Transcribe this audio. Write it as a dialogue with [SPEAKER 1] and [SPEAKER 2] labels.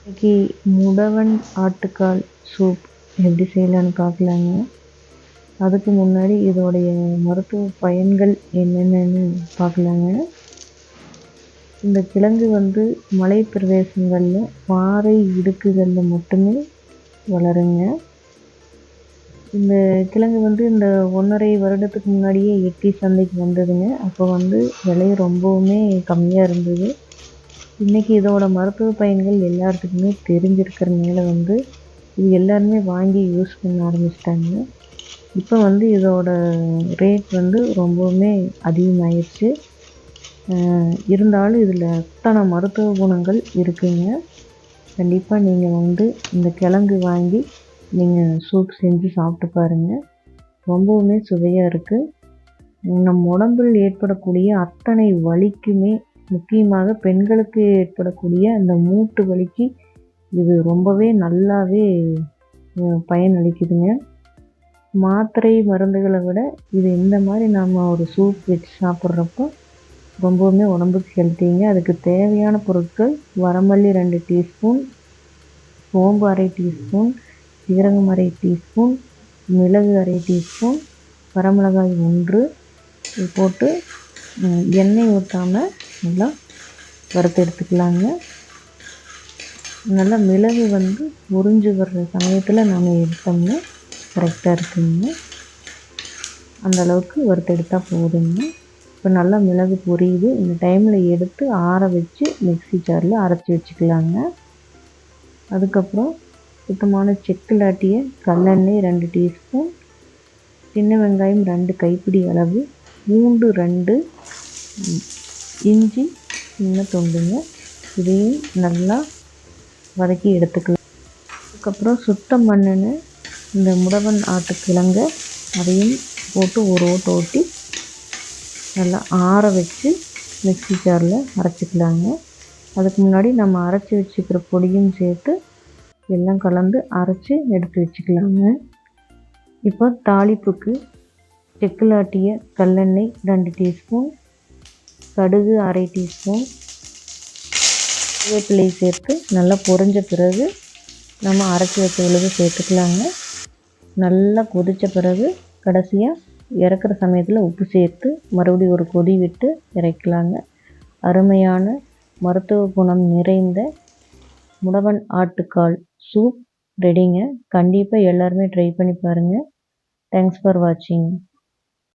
[SPEAKER 1] இன்னைக்கு முடவன் ஆட்டுக்கால் சூப் எப்படி செய்யலான்னு பார்க்கலாங்க. அதுக்கு முன்னாடி இதோடைய மருத்துவ பயன்கள் என்னென்னு பார்க்கலாங்க. இந்த கிழங்கு மலை பிரதேசங்களில் பாறை இடுக்குகளில் மட்டுமே வளருங்க. இந்த கிழங்கு இந்த 1.5 வருடத்துக்கு முன்னாடியே எட்டி சந்தைக்கு வந்ததுங்க. அப்போ விலை ரொம்பவுமே கம்மியாக இருந்தது. இன்றைக்கி இதோட மருத்துவ பயன்கள் எல்லாத்துக்குமே தெரிஞ்சிருக்கிறதுனால இது எல்லாருமே வாங்கி யூஸ் பண்ண ஆரம்பிச்சிட்டாங்க. இப்போ இதோட ரேட் ரொம்பவுமே அதிகமாகிடுச்சு. இருந்தாலும் இதில் அத்தனை மருத்துவ குணங்கள் இருக்குங்க. கண்டிப்பாக நீங்கள் இந்த கிழங்கு வாங்கி நீங்கள் சூப் செஞ்சு சாப்பிட்டு பாருங்கள். ரொம்பவுமே சுவையாக இருக்குது. நம் உடம்பில் ஏற்படக்கூடிய அத்தனை வலிக்குமே, முக்கியமாக பெண்களுக்கு ஏற்படக்கூடிய அந்த மூட்டு வலிக்கு இது ரொம்பவே நல்லாவே பயனளிக்குதுங்க. மாத்திரை மருந்துகளை விட இது இந்த மாதிரி நாம் ஒரு சூப் வச்சு சாப்பிட்றப்போ ரொம்பவுமே உடம்புக்கு ஹெல்த்திங்க. அதுக்கு தேவையான பொருட்கள்: வரமல்லி 2 டீஸ்பூன், சோம்பு 1/2 டீஸ்பூன், சீரகம் 1/2 டீஸ்பூன், மிளகு 1/2 டீஸ்பூன், வரமிளகாய் 1 போட்டு எண்ணெய் ஊற்றாமல் நல்லா வறுத்து எடுத்துக்கலாங்க. நல்லா மிளகு உறிஞ்சி வர்ற சமயத்தில் நாம் எடுத்தோம்னா கரெக்டாக இருக்குங்க. அந்தளவுக்கு வறுத்து எடுத்தால் போதுங்க. இப்போ நல்லா மிளகு பொரியுது. இந்த டைமில் எடுத்து ஆற வச்சு மிக்ஸி ஜாரில் அரைச்சி வச்சுக்கலாங்க. அதுக்கப்புறம் சுத்தமான செக்கில் ஆட்டிய கல்லெண்ணெய் 2 டீஸ்பூன், சின்ன வெங்காயம் 2 கைப்பிடி அளவு, பூண்டு 2, இஞ்சி சின்ன துண்டுங்க. இதையும் நல்லா வதக்கி எடுத்துக்கலாம். அதுக்கப்புறம் சுத்தம் பண்ணின இந்த முடவன் ஆட்டுக்கிழங்க அதையும் போட்டு ஒரு ஓட்டு ஓட்டி நல்லா ஆற வச்சு மிக்ஸி ஜாரில் அரைச்சிக்கலாங்க. அதுக்கு முன்னாடி நம்ம அரைச்சி வச்சுக்கிற பொடியும் சேர்த்து எல்லாம் கலந்து அரைச்சி எடுத்து வச்சுக்கலாங்க. இப்போ தாளிப்புக்கு செக்கில் ஆட்டிய கல்லெண்ணெய் 2 டீஸ்பூன், கடுகு 1/2 டீஸ்பூன், கருவேப்பிலை சேர்த்து நல்லா பொரிஞ்ச பிறகு நம்ம அரைச்சி வச்ச விழுது சேர்த்துக்கலாங்க. நல்லா கொதித்த பிறகு கடைசியாக இறக்குற சமயத்தில் உப்பு சேர்த்து மறுபடியும் ஒரு கொதி விட்டு இறக்கலாங்க. அருமையான மருத்துவ குணம் நிறைந்த முடவன் ஆட்டுக்கால் சூப் ரெடிங்க. கண்டிப்பாக எல்லாருமே ட்ரை பண்ணி பாருங்கள். தேங்க்ஸ் ஃபார் வாட்சிங்.